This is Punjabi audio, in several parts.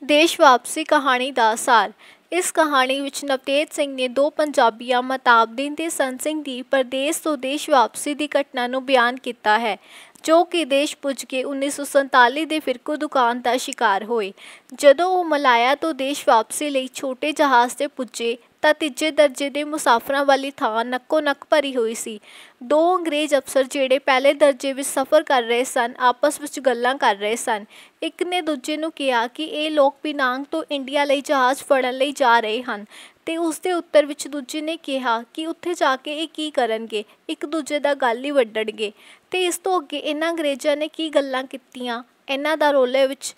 ਦੇਸ਼ ਵਾਪਸੀ ਕਹਾਣੀ ਦਾ ਸਾਰ। ਇਸ ਕਹਾਣੀ ਵਿੱਚ ਨਵਤੇਜ ਸਿੰਘ ਨੇ ਦੋ ਪੰਜਾਬੀਆਂ ਮਤਾਬਦੀਨ ਤੇ ਸੰਤ ਸਿੰਘ ਦੀ ਪਰਦੇਸ ਤੋਂ ਦੇਸ਼ ਵਾਪਸੀ ਦੀ ਘਟਨਾ ਨੂੰ ਬਿਆਨ ਕੀਤਾ ਹੈ, ਜੋ ਕਿ ਦੇਸ਼ ਪੁੱਜ ਕੇ 1947 ਦੇ ਫਿਰਕੂ ਦੁਕਾਨ ਦਾ ਸ਼ਿਕਾਰ ਹੋਏ। ਜਦੋਂ ਉਹ ਮਲਾਇਆ ਤੋਂ ਦੇਸ਼ ਵਾਪਸੀ ਲਈ ਛੋਟੇ ਜਹਾਜ਼ 'ਤੇ ਪੁੱਜੇ ਤਾਂ ਤੀਜੇ ਦਰਜੇ ਦੇ ਮੁਸਾਫਰਾਂ ਵਾਲੀ ਥਾਂ ਨੱਕੋ ਨੱਕ ਭਰੀ ਹੋਈ ਸੀ। ਦੋ ਅੰਗਰੇਜ਼ ਅਫਸਰ ਜਿਹੜੇ ਪਹਿਲੇ ਦਰਜੇ ਵਿੱਚ ਸਫ਼ਰ ਕਰ ਰਹੇ ਸਨ, ਆਪਸ ਵਿੱਚ ਗੱਲਾਂ ਕਰ ਰਹੇ ਸਨ। ਇੱਕ ਨੇ ਦੂਜੇ ਨੂੰ ਕਿਹਾ ਕਿ ਇਹ ਲੋਕ ਪਿਨਾਂਗ ਤੋਂ ਇੰਡੀਆ ਲਈ ਜਹਾਜ਼ ਫੜਨ ਲਈ ਜਾ ਰਹੇ ਹਨ, ਤੇ ਉਸ ਦੇ ਉੱਤਰ ਵਿੱਚ ਦੂਜੇ ਨੇ ਕਿਹਾ ਕਿ ਉੱਥੇ ਜਾ ਕੇ ਇਹ ਕੀ ਕਰਨਗੇ, ਇੱਕ ਦੂਜੇ ਦਾ ਗਲ ਹੀ ਵੱਢਣਗੇ। ਤੇ ਇਸ ਤੋਂ ਅੱਗੇ ਇਹਨਾਂ ਅੰਗਰੇਜ਼ਾਂ ਨੇ ਕੀ ਗੱਲਾਂ ਕੀਤੀਆਂ, ਇਹਨਾਂ ਦਾ ਰੋਲੇ ਵਿੱਚ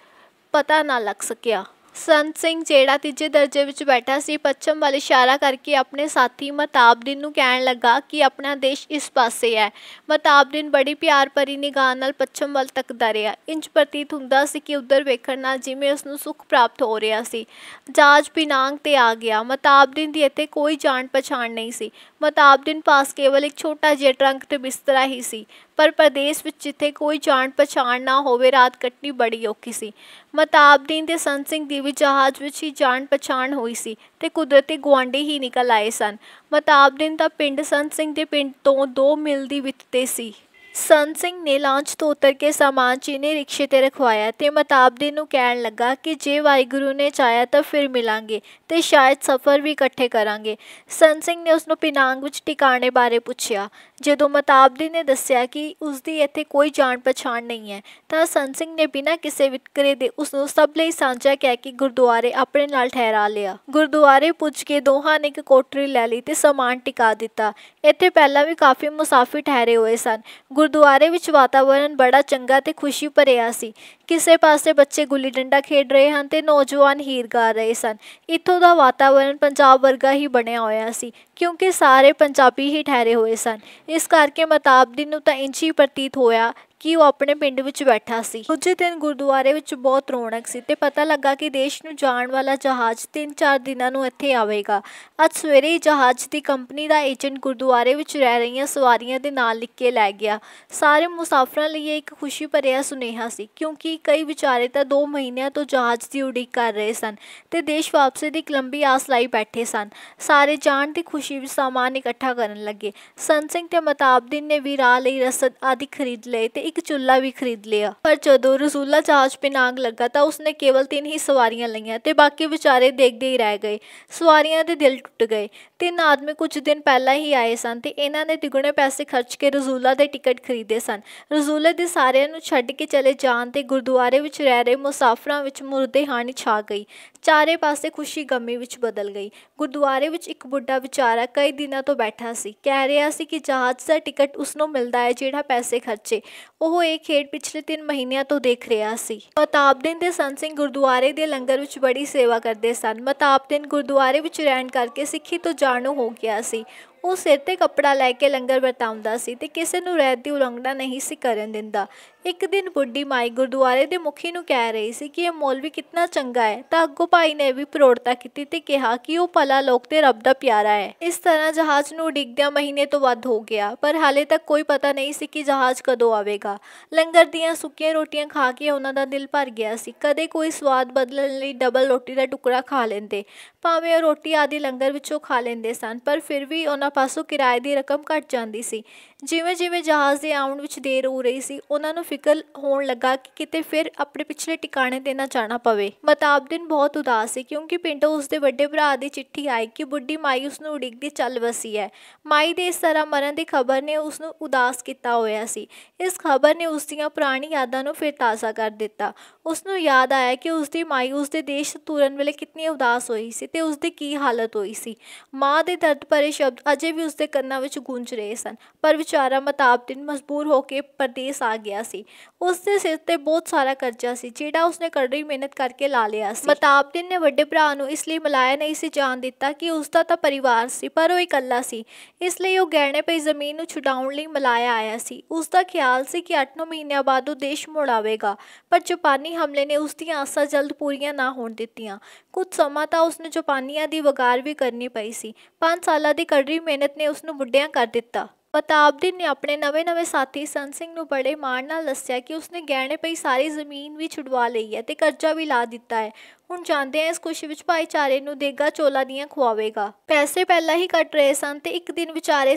ਪਤਾ ਨਾ ਲੱਗ ਸਕਿਆ। ਸੰਤ ਸਿੰਘ, ਜਿਹੜਾ ਤੀਜੇ ਦਰਜੇ ਵਿੱਚ ਬੈਠਾ ਸੀ, ਪੱਛਮ ਵੱਲ ਇਸ਼ਾਰਾ ਕਰਕੇ ਆਪਣੇ ਸਾਥੀ ਮਤਾਬਦੀਨ ਨੂੰ ਕਹਿਣ ਲੱਗਾ ਕਿ ਆਪਣਾ ਦੇਸ਼ ਇਸ ਪਾਸੇ ਹੈ। ਮਤਾਬਦੀਨ ਬੜੀ ਪਿਆਰ ਭਰੀ ਨਿਗਾਹ ਨਾਲ ਪੱਛਮ ਵੱਲ ਤੱਕਦਾ ਰਿਹਾ। ਇੰਜ ਪ੍ਰਤੀਤ ਹੁੰਦਾ ਸੀ ਕਿ ਉੱਧਰ ਵੇਖਣ ਨਾਲ ਜਿਵੇਂ ਉਸਨੂੰ ਸੁੱਖ ਪ੍ਰਾਪਤ ਹੋ ਰਿਹਾ ਸੀ। ਜਹਾਜ਼ ਪਿਨਾਂਗ 'ਤੇ ਆ ਗਿਆ। ਮਤਾਬਦੀਨ ਦੀ ਇੱਥੇ ਕੋਈ ਜਾਣ ਪਛਾਣ ਨਹੀਂ ਸੀ। ਮਤਾਬਦੀਨ ਪਾਸ ਕੇਵਲ ਇੱਕ ਛੋਟਾ ਜਿਹਾ ਟਰੰਕ ਤੇ ਬਿਸਤਰਾ ਹੀ ਸੀ, ਪਰ ਪ੍ਰਦੇਸ਼ ਵਿੱਚ ਜਿੱਥੇ ਕੋਈ ਜਾਣ ਪਛਾਣ ਨਾ ਹੋਵੇ, ਰਾਤ ਕੱਟਣੀ ਬੜੀ ਔਖੀ ਸੀ। ਮਤਾਬਦੀਨ ਤੇ ਸੰਤ ਸਿੰਘ ਦੀ ਵੀ ਜਹਾਜ਼ ਵਿੱਚ ਹੀ ਜਾਣ ਪਛਾਣ ਹੋਈ ਸੀ ਤੇ ਕੁਦਰਤੀ ਗੁਆਂਢੀ ਹੀ ਨਿਕਲ ਆਏ ਸਨ। ਮਤਾਬਦੀਨ ਦਾ ਪਿੰਡ ਸੰਤ ਸਿੰਘ ਦੇ ਪਿੰਡ ਤੋਂ 2 ਮੀਲ ਦੀ ਵਿੱਥ 'ਤੇ ਸੀ। ਸੰਤ ਸਿੰਘ ਨੇ ਲਾਂਚ ਤੋਂ ਉਤਰ ਕੇ ਸਾਮਾਨ ਚੀਨੀ ਰਿਕਸ਼ੇ 'ਤੇ ਰਖਵਾਇਆ ਤੇ ਮਤਾਬਦੀਨ ਨੂੰ ਕਹਿਣ ਲੱਗਾ ਕਿ ਜੇ ਵਾਹਿਗੁਰੂ ਨੇ ਚਾਹਿਆ ਤਾਂ ਫਿਰ ਮਿਲਾਂਗੇ ਤੇ ਸ਼ਾਇਦ ਸਫ਼ਰ ਵੀ ਇਕੱਠੇ ਕਰਾਂਗੇ। ਸੰਤ ਸਿੰਘ ਨੇ ਉਸਨੂੰ ਪਿਨਾਂਗ ਵਿੱਚ ਟਿਕਾਣੇ ਬਾਰੇ ਪੁੱਛਿਆ। ਜਦੋਂ ਮਤਾਬਦੀਨ ਨੇ ਦੱਸਿਆ ਕਿ ਉਸਦੀ ਇੱਥੇ ਕੋਈ ਜਾਣ ਪਛਾਣ ਨਹੀਂ ਹੈ, ਤਾਂ ਸੰਤ ਸਿੰਘ ਨੇ ਬਿਨਾਂ ਕਿਸੇ ਵਿਤਕਰੇ ਦੇ ਉਸਨੂੰ ਸਭ ਲਈ ਸਾਂਝਾ ਕਹਿ ਕੇ ਗੁਰਦੁਆਰੇ ਆਪਣੇ ਨਾਲ ਠਹਿਰਾ ਲਿਆ। ਗੁਰਦੁਆਰੇ ਪੁੱਜ ਕੇ ਦੋਹਾਂ ਨੇ ਇੱਕ ਕੋਠੜੀ ਲੈ ਲਈ ਤੇ ਸਾਮਾਨ ਟਿਕਾ ਦਿੱਤਾ। ਇੱਥੇ ਪਹਿਲਾਂ ਵੀ ਕਾਫੀ ਮੁਸਾਫਿਰ ਠਹਿਰੇ ਹੋਏ ਸਨ। ਗੁਰਦੁਆਰੇ ਵਿੱਚ ਵਾਤਾਵਰਨ ਬੜਾ ਚੰਗਾ ਤੇ ਖੁਸ਼ੀ ਭਰਿਆ ਸੀ। ਕਿਸੇ ਪਾਸੇ ਬੱਚੇ ਗੁੱਲੀ ਡੰਡਾ ਖੇਡ ਰਹੇ ਹਨ ਤੇ ਨੌਜਵਾਨ ਹੀਰ ਗਾ ਰਹੇ ਸਨ। ਇੱਥੋਂ ਦਾ ਵਾਤਾਵਰਨ ਪੰਜਾਬ ਵਰਗਾ ਹੀ ਬਣਿਆ ਹੋਇਆ ਸੀ, ਕਿਉਂਕਿ ਸਾਰੇ ਪੰਜਾਬੀ ਹੀ ਠਹਿਰੇ ਹੋਏ ਸਨ। ਇਸ ਕਰਕੇ ਮਤਾਬਦੀਨ ਨੂੰ ਤਾਂ ਇੰਝ ਹੀ ਪ੍ਰਤੀਤ ਹੋਇਆ ਕਿ ਉਹ ਆਪਣੇ ਪਿੰਡ ਵਿੱਚ ਬੈਠਾ ਸੀ। ਦੂਜੇ ਦਿਨ ਗੁਰਦੁਆਰੇ ਵਿੱਚ ਬਹੁਤ ਰੌਣਕ ਸੀ ਤੇ ਪਤਾ ਲੱਗਾ ਕਿ ਦੇਸ਼ ਨੂੰ ਜਾਣ ਵਾਲਾ ਜਹਾਜ਼ 3-4 ਦਿਨਾਂ ਨੂੰ ਇੱਥੇ ਆਵੇਗਾ। ਅੱਜ ਸਵੇਰੇ ਹੀ ਜਹਾਜ਼ ਦੀ ਕੰਪਨੀ ਦਾ ਏਜੰਟ ਗੁਰਦੁਆਰੇ ਵਿੱਚ ਰਹਿ ਰਹੀਆਂ ਸਵਾਰੀਆਂ ਦੇ ਨਾਲ ਲਿਖ ਕੇ ਲੈ ਗਿਆ। ਸਾਰੇ ਮੁਸਾਫਰਾਂ ਲਈ ਇਹ ਇੱਕ ਖੁਸ਼ੀ ਭਰਿਆ ਸੁਨੇਹਾ ਸੀ, ਕਿਉਂਕਿ ਕਈ ਵਿਚਾਰੇ ਤਾਂ 2 ਮਹੀਨਿਆਂ ਤੋਂ ਜਹਾਜ਼ ਦੀ ਉਡੀਕ ਕਰ ਰਹੇ ਸਨ ਤੇ ਦੇਸ਼ ਵਾਪਸੀ ਦੀ ਇੱਕ ਲੰਬੀ ਆਸ ਲਾਈ ਬੈਠੇ ਸਨ। ਸਾਰੇ ਜਾਣ ਦੀ ਖੁਸ਼ੀ ਵਿੱਚ ਸਾਮਾਨ ਇਕੱਠਾ ਕਰਨ ਲੱਗੇ। ਸੰਤ ਸਿੰਘ ਤੇ ਮਤਾਬਦੀਨ ਨੇ ਵੀ ਰਾਹ ਲਈ ਰਸਦ ਆਦਿ ਖਰੀਦ ਲਏ ਤੇ ਇੱਕ ਚੁੱਲ੍ਹਾ ਵੀ ਖਰੀਦ ਲਿਆ। ਪਰ ਜਦੋਂ ਰਸੂਲਾ ਜਹਾਜ਼ ਪਿਨਾਂਗ ਲੱਗਾ ਤਾਂ ਉਸਨੇ ਕੇਵਲ 3 ਹੀ ਸਵਾਰੀਆਂ ਲਈਆਂ ਤੇ ਬਾਕੀ ਵਿਚਾਰੇ ਦੇਖਦੇ ਹੀ ਰਹਿ ਗਏ। ਸਵਾਰੀਆਂ ਦੇ ਦਿਲ ਟੁੱਟ ਗਏ। 3 ਆਦਮੀ ਕੁਝ ਦਿਨ ਪਹਿਲਾਂ ਹੀ ਆਏ ਸਨ ਤੇ ਇਹਨਾਂ ਨੇ ਤਿਗੁਣੇ ਪੈਸੇ ਖਰਚ ਕੇ ਰਸੂਲਾ ਦੇ ਟਿਕਟ ਖਰੀਦੇ ਸਨ। ਰਸੂਲੇ ਦੇ ਸਾਰਿਆਂ ਨੂੰ ਛੱਡ ਕੇ ਚਲੇ ਜਾਣ ਤੇ ਗੁਰਦੁਆਰੇ ਵਿੱਚ ਰਹਿ ਰਹੇ ਮੁਸਾਫਰਾਂ ਵਿੱਚ ਮੁਰਦੇ ਹਾਣੀ ਛਾ ਗਈ। ਚਾਰੇ ਪਾਸੇ ਖੁਸ਼ੀ ਗਮੀ ਵਿੱਚ ਬਦਲ ਗਈ। ਗੁਰਦੁਆਰੇ ਵਿੱਚ ਇੱਕ ਬੁੱਢਾ ਵਿਚਾਰਾ ਕਈ ਦਿਨਾਂ ਤੋਂ ਬੈਠਾ ਸੀ। ਕਹਿ ਰਿਹਾ ਸੀ ਕਿ ਜਹਾਜ਼ ਦਾ ਟਿਕਟ ਉਸਨੂੰ ਮਿਲਦਾ ਹੈ ਜਿਹੜਾ ਪੈਸੇ ਖਰਚੇ। ਉਹ ਇਹ ਖੇਡ ਪਿਛਲੇ 3 ਮਹੀਨਿਆਂ ਤੋਂ ਦੇਖ ਰਿਹਾ ਸੀ। ਮਤਾਬਦੀਨ ਤੇ ਸੰਤ ਸਿੰਘ ਗੁਰਦੁਆਰੇ ਦੇ ਲੰਗਰ ਵਿੱਚ ਬੜੀ ਸੇਵਾ ਕਰਦੇ ਸਨ। ਮਤਾਬਦੀਨ ਗੁਰਦੁਆਰੇ ਵਿੱਚ ਰਹਿਣ ਕਰਕੇ ਸਿੱਖੀ ਤੋਂ ਜਾਣੂ ਹੋ ਗਿਆ ਸੀ। ਉਹ ਸਿਰ 'ਤੇ ਕੱਪੜਾ ਲੈ ਕੇ ਲੰਗਰ ਵਰਤਾਉਂਦਾ ਸੀ ਤੇ ਕਿਸੇ ਨੂੰ ਰਹਿਤ ਦੀ ਉਲੰਘਣਾ ਨਹੀਂ ਸੀ ਕਰਨ ਦਿੰਦਾ। ਇੱਕ ਦਿਨ ਬੁੱਢੀ ਮਾਈ ਗੁਰਦੁਆਰੇ ਦੇ ਮੁਖੀ ਨੂੰ ਕਹਿ ਰਹੀ ਸੀ ਕਿ ਇਹ ਮੌਲਵੀ ਕਿਤਨਾ ਚੰਗਾ ਹੈ, ਤਾਂ ਅੱਗੋਂ ਭਾਈ ਨੇ ਵੀ ਪ੍ਰੋੜਤਾ ਕੀਤੀ ਤੇ ਕਿਹਾ ਕਿ ਉਹ ਭਲਾ ਲੋਕ ਤੇ ਰੱਬ ਦਾ ਪਿਆਰਾ ਹੈ। ਇਸ ਤਰ੍ਹਾਂ ਜਹਾਜ਼ ਨੂੰ ਉਡੀਕਦਿਆਂ ਮਹੀਨੇ ਤੋਂ ਵੱਧ ਹੋ ਗਿਆ, ਪਰ ਹਾਲੇ ਤੱਕ ਕੋਈ ਪਤਾ ਨਹੀਂ ਸੀ ਕਿ ਜਹਾਜ਼ ਕਦੋਂ ਆਵੇਗਾ। ਲੰਗਰ ਦੀਆਂ ਸੁੱਕੀਆਂ ਰੋਟੀਆਂ ਖਾ ਕੇ ਉਹਨਾਂ ਦਾ ਦਿਲ ਭਰ ਗਿਆ ਸੀ। ਕਦੇ ਕੋਈ ਸਵਾਦ ਬਦਲਣ ਲਈ ਡਬਲ ਰੋਟੀ ਦਾ ਟੁਕੜਾ ਖਾ ਲੈਂਦੇ। ਭਾਵੇਂ ਉਹ ਰੋਟੀ ਆਦਿ ਲੰਗਰ ਵਿੱਚੋਂ ਖਾ ਲੈਂਦੇ ਸਨ, ਪਰ ਫਿਰ ਵੀ ਉਹਨਾਂ ਪਾਸੋਂ ਕਿਰਾਏ ਦੀ ਰਕਮ ਘੱਟ ਜਾਂਦੀ ਸੀ। ਜਿਵੇਂ ਜਿਵੇਂ ਜਹਾਜ਼ ਦੇ ਆਉਣ ਵਿੱਚ ਦੇਰ ਹੋ ਰਹੀ ਸੀ, ਉਹਨਾਂ ਨੂੰ ਫਿਕਰ ਹੋਣ ਲੱਗਾ ਕਿ ਕਿਤੇ ਫਿਰ ਆਪਣੇ ਪਿਛਲੇ ਟਿਕਾਣੇ 'ਤੇ ਨਾ ਜਾਣਾ ਪਵੇ। ਮਤਾਬਦੀਨ ਬਹੁਤ ਉਦਾਸ ਸੀ, ਕਿਉਂਕਿ ਪਿੰਡੋਂ ਉਸਦੇ ਵੱਡੇ ਭਰਾ ਦੀ ਚਿੱਠੀ ਆਈ ਕਿ ਬੁੱਢੀ ਮਾਈ ਉਸਨੂੰ ਉਡੀਕਦੀ ਚੱਲ ਵਸੀ ਹੈ। ਮਾਈ ਦੇ ਇਸ ਤਰ੍ਹਾਂ ਮਰਨ ਦੀ ਖਬਰ ਨੇ ਉਸਨੂੰ ਉਦਾਸ ਕੀਤਾ ਹੋਇਆ ਸੀ। ਇਸ ਖਬਰ ਨੇ ਉਸਦੀਆਂ ਪੁਰਾਣੀ ਯਾਦਾਂ ਨੂੰ ਫਿਰ ਤਾਜ਼ਾ ਕਰ ਦਿੱਤਾ। ਉਸਨੂੰ ਯਾਦ ਆਇਆ ਕਿ ਉਸਦੀ ਮਾਈ ਉਸਦੇ ਦੇਸ਼ ਤੋਂ ਤੁਰਨ ਵੇਲੇ ਕਿਤਨੀ ਉਦਾਸ ਹੋਈ ਸੀ ਤੇ ਉਸਦੀ ਕੀ ਹਾਲਤ ਹੋਈ ਸੀ। ਮਾਂ ਦੇ ਦਰਦ ਭਰੇ ਸ਼ਬਦ ਅਜੇ ਵੀ ਉਸਦੇ ਕੰਨਾਂ ਵਿੱਚ ਗੂੰਜ ਰਹੇ ਸਨ। ਪਰ ਵਿਚਾਰਾ ਮਤਾਬਦੀਨ ਮਜਬੂਰ ਹੋ ਕੇ ਪਰਦੇਸ ਆ ਗਿਆ ਸੀ। ਉਸਦੇ ਸਿਰ 'ਤੇ ਬਹੁਤ ਸਾਰਾ ਕਰਜ਼ਾ ਸੀ, ਜਿਹੜਾ ਉਸਨੇ ਕੜੀ ਮਿਹਨਤ ਕਰਕੇ ਲਾ ਲਿਆ ਸੀ। ਮਤਾਬਦੀਨ ਨੇ ਵੱਡੇ ਭਰਾ ਨੂੰ ਇਸ ਲਈ ਮਲਾਇਆ ਨਹੀਂ ਸੀ ਜਾਣ ਦਿੱਤਾ ਕਿ ਉਸਦਾ ਤਾਂ ਪਰਿਵਾਰ ਸੀ, ਪਰ ਉਹ ਇਕੱਲਾ ਸੀ। ਇਸ ਲਈ ਉਹ ਗਹਿਣੇ ਪਈ ਜ਼ਮੀਨ ਨੂੰ ਛੁਡਾਉਣ ਲਈ ਮਲਾਇਆ ਆਇਆ ਸੀ। ਉਸਦਾ ਖਿਆਲ ਸੀ ਕਿ 8-9 ਮਹੀਨਿਆਂ ਬਾਅਦ ਉਹ ਦੇਸ਼ ਮੁੜ ਆਵੇਗਾ, ਪਰ ਜਾਪਾਨੀ ਹਮਲੇ ਨੇ ਉਸਦੀਆਂ ਆਸਾਂ ਜਲਦ ਪੂਰੀਆਂ ਨਾ ਹੋਣ ਦਿੱਤੀਆਂ। ਕੁਝ ਸਮਾਂ ਤਾਂ ਉਸਨੂੰ ਜਾਪਾਨੀਆਂ ਦੀ ਵਗਾਰ ਵੀ ਕਰਨੀ ਪਈ ਸੀ। 5 ਸਾਲਾਂ ਦੀ ਕੜੀ ਮਿਹਨਤ ਨੇ ਉਸਨੂੰ ਬੁੱਢਿਆਂ ਕਰ ਦਿੱਤਾ। ਮਤਾਬਦੀਨ ਨੇ ਆਪਣੇ ਨਵੇਂ ਸਾਥੀ ਸੰਤ ਸਿੰਘ ਨੂੰ ਬੜੇ ਮਾਣ ਨਾਲ ਦੱਸਿਆ ਕਿ ਉਸਨੇ ਗਹਿਣੇ ਪਈ ਸਾਰੀ ਜ਼ਮੀਨ ਵੀ ਛੁਡਵਾ ਲਈ ਹੈ ਤੇ ਕਰਜ਼ਾ ਵੀ ਲਾ ਦਿੱਤਾ ਹੈ। ਹੁਣ ਜਾਂਦੇ ਆ ਇਸ ਖੁਸ਼ੀ ਵਿੱਚ ਭਾਈਚਾਰੇ ਨੂੰ ਦੇਗਾ ਚੋਲਾ ਦੀਆਂ ਖਵਾਵੇਗਾ। ਪੈਸੇ ਪਹਿਲਾਂ ਹੀ ਕੱਟ ਰਹੇ ਸਨ ਤੇ ਇੱਕ ਦਿਨ ਵਿਚਾਰੇ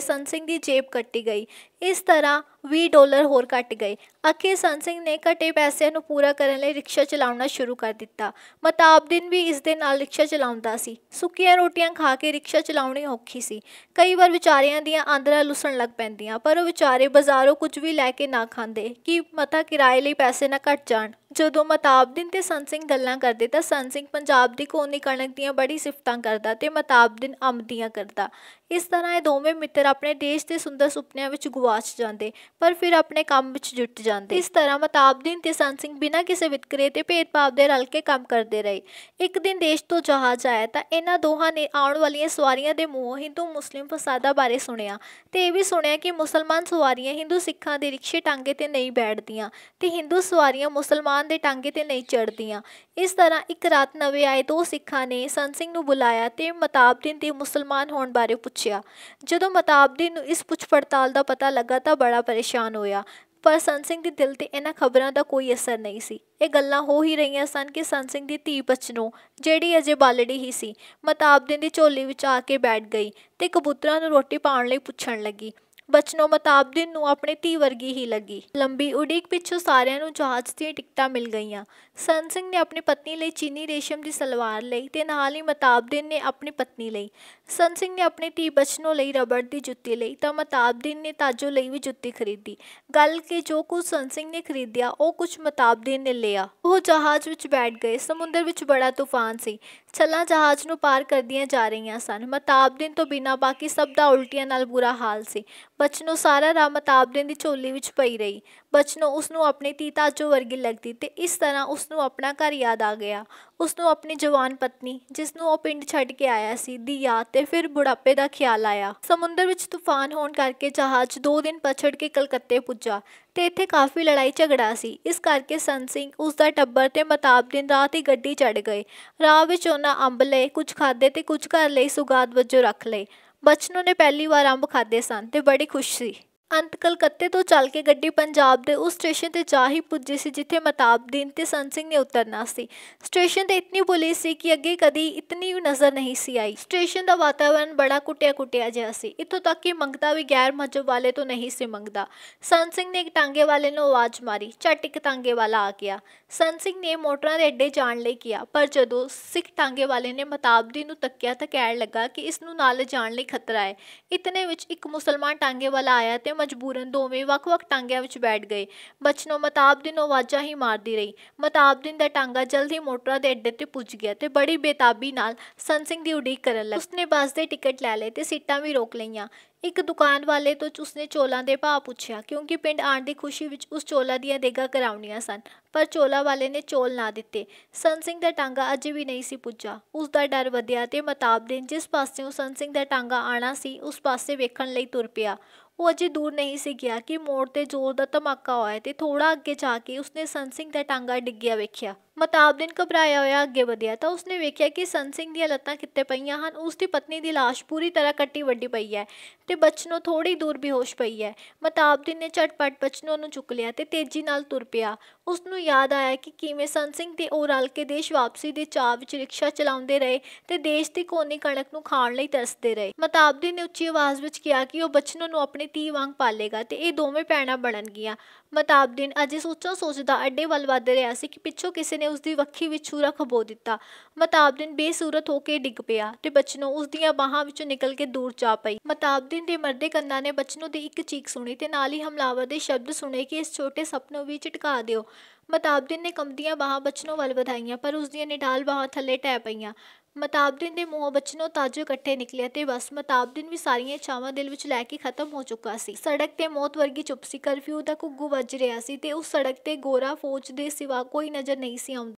ਸੰਤ ਸਿੰਘ ਦੀ ਜੇਬ ਕੱਟੀ ਗਈ। ਇਸ ਤਰ੍ਹਾਂ $20 ਹੋਰ ਘੱਟ ਗਏ। ਅਖੀਰ ਸੰਤ ਸਿੰਘ ਨੇ ਘਟੇ ਪੈਸਿਆਂ ਨੂੰ ਪੂਰਾ ਕਰਨ ਲਈ ਰਿਕਸ਼ਾ ਚਲਾਉਣਾ ਸ਼ੁਰੂ ਕਰ ਦਿੱਤਾ। ਮਤਾਬਦੀਨ ਵੀ ਇਸ ਦੇ ਨਾਲ ਰਿਕਸ਼ਾ ਚਲਾਉਂਦਾ ਸੀ। ਸੁੱਕੀਆਂ ਰੋਟੀਆਂ ਖਾ ਕੇ ਰਿਕਸ਼ਾ ਚਲਾਉਣੀ ਔਖੀ ਸੀ। ਕਈ ਵਾਰ ਵਿਚਾਰਿਆਂ ਦੀਆਂ ਆਂਦਰਾਂ ਲੁੱਸਣ ਲੱਗ ਪੈਂਦੀਆਂ, ਪਰ ਉਹ ਵਿਚਾਰੇ ਬਾਜ਼ਾਰੋਂ ਕੁਝ ਵੀ ਲੈ ਕੇ ਨਾ ਖਾਂਦੇ ਕਿ ਮਤਾ ਕਿਰਾਏ ਲਈ ਪੈਸੇ ਨਾ ਘੱਟ ਜਾਣ। ਜਦੋਂ ਮਤਾਬਦੀਨ ਤੇ ਸੰਤ ਸਿੰਘ ਗੱਲਾਂ ਕਰਦੇ ਤਾਂ ਸੰਤ ਸਿੰਘ ਪੰਜਾਬ ਦੀ ਕੋਨੀ ਕਣਕ ਦੀਆਂ ਬੜੀ ਸਿਫਤਾਂ ਕਰਦਾ ਤੇ ਮਤਾਬਦੀਨ ਅੰਬ ਦੀਆਂ ਕਰਦਾ। ਇਸ ਤਰ੍ਹਾਂ ਇਹ ਦੋਵੇਂ ਮਿੱਤਰ ਆਪਣੇ ਦੇਸ਼ ਦੇ ਸੁੰਦਰ ਸੁਪਨਿਆਂ ਵਿੱਚ ਗੁਆਚ ਜਾਂਦੇ, ਪਰ ਫਿਰ ਆਪਣੇ ਕੰਮ ਵਿੱਚ ਜੁਟ ਜਾਂਦੇ। ਇਸ ਤਰ੍ਹਾਂ ਮਤਾਬਦੀਨ ਤੇ ਸੰਤ ਸਿੰਘ ਬਿਨਾਂ ਕਿਸੇ ਵਿਤਕਰੇ ਤੇ ਭੇਦਭਾਵ ਦੇ ਰਲ ਕੇ ਕੰਮ ਕਰਦੇ ਰਹੇ। ਇੱਕ ਦਿਨ ਦੇਸ਼ ਤੋਂ ਜਹਾਜ਼ ਆਇਆ ਤਾਂ ਇਹਨਾਂ ਦੋਹਾਂ ਨੇ ਆਉਣ ਵਾਲੀਆਂ ਸਵਾਰੀਆਂ ਦੇ ਮੂੰਹੋਂ ਹਿੰਦੂ ਮੁਸਲਿਮ ਫਸਾਦਾਂ ਬਾਰੇ ਸੁਣਿਆ ਤੇ ਇਹ ਵੀ ਸੁਣਿਆ ਕਿ ਮੁਸਲਮਾਨ ਸਵਾਰੀਆਂ ਹਿੰਦੂ ਸਿੱਖਾਂ ਦੇ ਰਿਕਸ਼ੇ ਟਾਂਗੇ ਤੇ ਨਹੀਂ ਬੈਠਦੀਆਂ ਤੇ ਹਿੰਦੂ ਸਵਾਰੀਆਂ ਮੁਸਲਮਾਨ ਦੇ ਟਾਂਗੇ ਤੇ ਨਹੀਂ ਚੜ੍ਹਦੀਆਂ। ਇਸ ਤਰ੍ਹਾਂ ਇੱਕ ਰਾਤ ਨਵੇਂ ਆਏ ਦੋ ਸਿੱਖਾਂ ਨੇ ਸੰਤ ਸਿੰਘ ਨੂੰ ਬੁਲਾਇਆ ਤੇ ਮਤਾਬਦੀਨ ਦੇ ਮੁਸਲਮਾਨ ਹੋਣ ਬਾਰੇ ਪੁੱਛਿਆ। ਜਦੋਂ ਮਤਾਬਦੀਨ ਨੂੰ ਇਸ ਪੁੱਛ ਪੜਤਾਲ ਦਾ ਪਤਾ ਲੱਗਾ ਤਾਂ ਬੜਾ ਪਰੇਸ਼ਾਨ ਹੋਇਆ, ਪਰ ਸੰਤ ਸਿੰਘ ਦੇ ਦਿਲ ਤੇ ਇਹਨਾਂ ਖਬਰਾਂ ਦਾ ਕੋਈ ਅਸਰ ਨਹੀਂ ਸੀ। ਇਹ ਗੱਲਾਂ ਹੋ ਹੀ ਰਹੀਆਂ ਸਨ ਕਿ ਸੰਤ ਸਿੰਘ ਦੀ ਧੀ ਬਚਨੋ, ਜਿਹੜੀ ਅਜੇ ਬਾਲੜੀ ਹੀ ਸੀ, ਮਤਾਬਦੀਨ ਦੀ ਝੋਲੀ ਵਿੱਚ ਆ ਕੇ ਬੈਠ ਗਈ ਤੇ ਕਬੂਤਰਾਂ ਨੂੰ ਰੋਟੀ ਪਾਉਣ ਲਈ ਪੁੱਛਣ ਲੱਗੀ। ਬਚਨੋ ਮਤਾਬਦੀਨ ਨੂੰ ਆਪਣੀ ਧੀ ਵਰਗੀ ਹੀ ਲੱਗੀ। ਲੰਬੀ ਉਡੀਕ ਪਿੱਛੋਂ ਸਾਰਿਆਂ ਨੂੰ ਜਹਾਜ਼ ਦੀਆਂ ਟਿਕਟਾਂ ਮਿਲ ਗਈਆਂ। ਸੰਤ ਸਿੰਘ ਨੇ ਆਪਣੀ ਪਤਨੀ ਲਈ ਚੀਨੀ ਰੇਸ਼ਮ ਦੀ ਸਲਵਾਰ ਲਈ ਤੇ ਨਾਲ ਹੀ ਮਤਾਬਦੀਨ ਨੇ ਆਪਣੀ ਪਤਨੀ ਲਈ। ਸੰਤ ਸਿੰਘ ਨੇ ਆਪਣੀ ਧੀ ਬਚਨੋ ਲਈ ਰਬੜ ਦੀ ਜੁੱਤੀ ਲਈ ਤਾਂ ਮਤਾਬਦੀਨ ਨੇ ਤਾਜੋ ਲਈ ਵੀ ਜੁੱਤੀ ਖਰੀਦੀ। ਗੱਲ ਕਿ ਜੋ ਕੁਝ ਸੰਤ ਸਿੰਘ ਨੇ ਖਰੀਦਿਆ ਉਹ ਕੁਝ ਮਤਾਬਦੀਨ ਨੇ ਲਿਆ। ਉਹ ਜਹਾਜ਼ ਵਿੱਚ ਬੈਠ ਗਏ। ਸਮੁੰਦਰ ਵਿੱਚ ਬੜਾ ਤੂਫਾਨ ਸੀ। ਛੱਲਾਂ ਜਹਾਜ਼ ਨੂੰ ਪਾਰ ਕਰਦੀਆਂ ਜਾ ਰਹੀਆਂ ਸਨ। ਮਤਾਬਦੀਨ ਤੋਂ ਬਿਨਾਂ ਬਾਕੀ ਸਭ ਦਾ ਉਲਟੀਆਂ ਨਾਲ ਬੁਰਾ ਹਾਲ ਸੀ। ਬਚਨੋ ਸਾਰਾ ਰਾਹ ਮਤਾਬਦੀਨ ਦੀ ਝੋਲੀ ਵਿੱਚ ਪਈ ਰਹੀ। ਬਚਨੋ ਉਸਨੂੰ ਆਪਣੀ ਧੀ ਤਾਜੋ ਵਰਗੀ ਲੱਗਦੀ ਤੇ ਇਸ ਤਰ੍ਹਾਂ ਉਸਨੂੰ ਆਪਣਾ ਘਰ ਯਾਦ ਆ ਗਿਆ। ਉਸਨੂੰ ਆਪਣੀ ਜਵਾਨ ਪਤਨੀ, ਜਿਸ ਨੂੰ ਉਹ ਪਿੰਡ ਛੱਡ ਕੇ ਆਇਆ ਸੀ, ਦੀ ਯਾਦ ਤੇ ਫਿਰ ਬੁਢਾਪੇ ਦਾ ਖਿਆਲ ਆਇਆ। ਸਮੁੰਦਰ ਵਿੱਚ ਤੂਫਾਨ ਹੋਣ ਕਰਕੇ ਜਹਾਜ਼ 2 ਦਿਨ ਪਛੜ ਕੇ ਕਲਕੱਤੇ ਪੁੱਜਾ ਤੇ ਇੱਥੇ ਕਾਫੀ ਲੜਾਈ ਝਗੜਾ ਸੀ। ਇਸ ਕਰਕੇ ਸੰਤ ਸਿੰਘ, ਉਸਦਾ ਟੱਬਰ ਤੇ ਮਤਾਬਦੀਨ ਰਾਤ ਹੀ ਗੱਡੀ ਚੜ੍ਹ ਗਏ। ਰਾਹ ਵਿੱਚ ਉਹਨਾਂ ਅੰਬ ਲਏ, ਕੁਝ ਖਾਧੇ ਤੇ ਕੁਝ ਘਰ ਲਈ ਸੁਗਾਤ ਵਜੋਂ ਰੱਖ ਲਏ। ਬਚਨੋ ਨੇ ਪਹਿਲੀ ਵਾਰ ਅੰਬ ਖਾਧੇ ਸਨ ਤੇ ਬੜੀ ਖੁਸ਼ ਸੀ। ਅੰਤ ਕਲਕੱਤੇ ਤੋਂ ਚੱਲ ਕੇ ਗੱਡੀ ਪੰਜਾਬ ਦੇ ਉਸ ਸਟੇਸ਼ਨ ਤੇ ਜਾ ਹੀ ਪੁੱਜੀ ਸੀ ਜਿੱਥੇ ਮਤਾਬਦੀਨ ਤੇ ਸੰਤ ਸਿੰਘ ਨੇ ਉਤਰਨਾ ਸੀ। ਸਟੇਸ਼ਨ ਤੇ ਇਤਨੀ ਪੁਲਿਸ ਸੀ ਕਿ ਅੱਗੇ ਕਦੀ ਇਤਨੀ ਨਜ਼ਰ ਨਹੀਂ ਸੀ ਆਈ। ਸਟੇਸ਼ਨ ਦਾ ਵਾਤਾਵਰਨ ਬੜਾ ਕੁੱਟਿਆ ਜਿਹਾ ਸੀ। ਇੱਥੋਂ ਤੱਕ ਕਿ ਮੰਗਤਾ ਵੀ ਗੈਰ ਮਜ਼ਹਬ ਵਾਲੇ ਤੋਂ ਨਹੀਂ ਸੀ ਮੰਗਦਾ। ਸੰਤ ਸਿੰਘ ਨੇ ਇੱਕ ਟਾਂਗੇ ਵਾਲੇ ਨੂੰ ਆਵਾਜ਼ ਮਾਰੀ। ਝੱਟ ਇੱਕ ਟਾਂਗੇ ਵਾਲਾ ਆ ਗਿਆ। ਸੰਤ ਸਿੰਘ ਨੇ ਮੋਟਰਾਂ ਦੇ ਅੱਡੇ ਜਾਣ ਲਈ ਕਿਹਾ, ਪਰ ਜਦੋਂ ਸਿੱਖ ਟਾਂਗੇ ਵਾਲੇ ਨੇ ਮਤਾਬਦੀਨ ਨੂੰ ਤੱਕਿਆ ਤਾਂ ਕਹਿਣ ਲੱਗਾ ਕਿ ਇਸ ਨੂੰ ਨਾਲ ਲਿਜਾਣ ਲਈ ਖਤਰਾ ਹੈ। ਇਤਨੇ ਵਿੱਚ ਇੱਕ ਮੁਸਲਮਾਨ ਟਾਂਗੇ ਵਾਲਾ ਆਇਆ ਤੇ ਮਜਬੂਰਨ ਦੋਵੇਂ ਵੱਖ-ਵੱਖ ਟਾਂਗਿਆਂ ਵਿੱਚ ਬੈਠ ਗਏ। ਬਚਨੋ ਮਤਾਬਦੀਨ ਨੂੰ ਆਵਾਜ਼ਾਂ ਹੀ ਮਾਰਦੀ ਰਹੀ। ਮਤਾਬਦੀਨ ਦਾ ਟਾਂਗਾ ਜਲਦ ਹੀ ਮੋਟਰਾਂ ਦੇ ਅੱਡੇ ਤੇ ਪੁੱਜ ਗਿਆ ਤੇ ਬੜੀ ਬੇਤਾਬੀ ਨਾਲ ਸੰਤ ਸਿੰਘ ਦੀ ਉਡੀਕ ਕਰਨ ਲੱਗਾ। ਉਸਨੇ ਬੱਸ ਦੇ ਟਿਕਟ ਲੈ ਲਏ ਤੇ ਸੀਟਾਂ ਵੀ ਰੋਕ ਲਈਆਂ। ਇੱਕ ਦੁਕਾਨ ਵਾਲੇ ਤੋਂ ਉਸਨੇ ਚੌਲਾਂ ਦੇ ਭਾਅ ਪੁੱਛਿਆ, ਕਿਉਂਕਿ ਪਿੰਡ ਆਉਣ ਦੀ ਖੁਸ਼ੀ ਵਿੱਚ ਉਸ ਚੌਲਾਂ ਦੀਆਂ ਦੇਗਾਂ ਕਰਾਉਣੀਆਂ ਸਨ, ਪਰ ਚੌਲਾਂ ਵਾਲੇ ਨੇ ਚੌਲ ਨਾ ਦਿੱਤੇ। ਸੰਤ ਸਿੰਘ ਦਾ ਟਾਂਗਾ ਅਜੇ ਵੀ ਨਹੀਂ ਸੀ ਪੁੱਜਾ। ਉਸਦਾ ਡਰ ਵਧਿਆ ਤੇ ਮਤਾਬਦੀਨ ਜਿਸ ਪਾਸਿਓਂ ਸੰਤ ਸਿੰਘ ਦਾ ਟਾਂਗਾ ਆਉਣਾ ਸੀ ਉਸ ਪਾਸੇ ਵੇਖਣ ਲਈ ਤੁਰ ਪਿਆ। ਉਹ ਅਜੇ ਦੂਰ ਨਹੀਂ ਸੀ ਗਿਆ ਕਿ ਮੋੜ ਤੇ ਜ਼ੋਰ ਦਾ ਧਮਾਕਾ ਹੋਇਆ ਤੇ ਥੋੜ੍ਹਾ ਅੱਗੇ ਜਾ ਕੇ ਉਸਨੇ ਸੰਤ ਸਿੰਘ ਦਾ ਟਾਂਗਾ ਡਿੱਗਿਆ ਵੇਖਿਆ। ਮਤਾਬਦੀਨ ਘਬਰਾਇਆ ਹੋਇਆ ਅੱਗੇ ਵਧਿਆ ਤਾਂ ਉਸਨੇ ਵੇਖਿਆ ਕਿ ਸੰਤ ਸਿੰਘ ਦੀਆਂ ਲੱਤਾਂ ਕਿੱਥੇ ਪਈਆਂ ਹਨ। ਉਸਦੀ ਪਤਨੀ ਦੀ ਲਾਸ਼ ਪੂਰੀ ਤਰ੍ਹਾਂ ਕੱਟੀ ਵੱਢੀ ਪਈ ਹੈ ਤੇ ਬਚਨੋ ਥੋੜ੍ਹੀ ਦੂਰ ਬੇਹੋਸ਼ ਪਈ ਹੈ। ਮਤਾਬਦੀਨ ਨੇ ਝਟਪਟ ਬਚਨੋ ਨੂੰ ਚੁੱਕ ਲਿਆ ਤੇ ਤੇਜ਼ੀ ਨਾਲ ਤੁਰ ਪਿਆ। ਉਸਨੂੰ ਯਾਦ ਆਇਆ ਕਿ ਕਿਵੇਂ ਸੰਤ ਸਿੰਘ ਤੇ ਉਹ ਰਲ ਕੇ ਦੇਸ਼ ਵਾਪਸੀ ਦੇ ਚਾਅ ਵਿੱਚ ਰਿਕਸ਼ਾ ਚਲਾਉਂਦੇ ਰਹੇ ਤੇ ਦੇਸ਼ ਦੀ ਕੋਨੀ ਕਣਕ ਨੂੰ ਖਾਣ ਲਈ ਤਰਸਦੇ ਰਹੇ। ਮਤਾਬਦੀਨ ਨੇ ਉੱਚੀ ਆਵਾਜ਼ ਵਿੱਚ ਕਿਹਾ ਕਿ ਉਹ ਬਚਨੋ ਨੂੰ ਆਪਣੀ ਧੀ ਵਾਂਗ ਪਾਲੇਗਾ ਤੇ ਇਹ ਦੋਵੇਂ ਭੈਣਾਂ ਬਣਨਗੀਆਂ। ਮਤਾਬਦੀਨ ਅਜੇ ਸੋਚਦਾ ਅੱਡੇ ਵੱਲ ਵੱਧ ਰਿਹਾ ਸੀ ਕਿ ਪਿੱਛੋਂ ਕਿਸੇ ਨੇ ਉਸਦੀ ਵੱਖੀ ਵਿੱਚ ਛੁਰਾ ਖਬੋ ਦਿੱਤਾ। ਮਤਾਬਦੀਨ ਬੇਸੂਰਤ ਹੋ ਕੇ ਡਿੱਗ ਪਿਆ ਤੇ ਬਚਨੋ ਉਸਦੀਆਂ ਬਾਹਾਂ ਵਿੱਚੋਂ ਨਿਕਲ ਕੇ ਦੂਰ ਜਾ ਪਈ। ਮਤਾਬਦੀਨ ਦੇ ਮਰਦੇ ਕੰਨਾਂ ਨੇ ਬਚਨੋ ਦੀ ਇੱਕ ਚੀਕ ਸੁਣੀ ਤੇ ਨਾਲ ਹੀ ਹਮਲਾਵਰ ਦੇ ਸ਼ਬਦ ਸੁਣੇ ਕਿ ਇਸ ਛੋਟੇ ਸੱਪ ਨੂੰ ਵੀ ਝਟਕਾ ਦਿਓ। ਮਤਾਬਦੀਨ ਨੇ ਕੰਬਦੀਆਂ ਬਾਹਾਂ ਬਚਨੋ ਵੱਲ ਵਧਾਈਆਂ, ਪਰ ਉਸਦੀਆਂ ਨਿਢਾਲ ਬਾਹਾਂ ਥੱਲੇ ਢਹਿ ਪਈਆਂ। ਮਤਾਬਦੀਨ ਦੇ ਮੂੰਹੋਂ ਬਚਨੋ ਤਾਜੋ ਇਕੱਠੇ ਨਿਕਲਿਆ ਤੇ ਬਸ ਮਤਾਬਦੀਨ ਵੀ ਸਾਰੀਆਂ ਇੱਛਾਵਾਂ ਦਿਲ ਵਿੱਚ ਲੈ ਕੇ ਖਤਮ ਹੋ ਚੁੱਕਾ ਸੀ। ਸੜਕ ਤੇ ਮੌਤ ਵਰਗੀ ਚੁੱਪ ਸੀ। ਕਰਫਿਊ ਦਾ ਘੁੱਗੂ ਵੱਜ ਰਿਹਾ ਸੀ ਤੇ ਉਸ ਸੜਕ ਤੇ ਗੋਰਾ ਫੌਜ ਦੇ ਸਿਵਾ ਕੋਈ ਨਜ਼ਰ ਨਹੀਂ ਸੀ ਆਉਂਦਾ।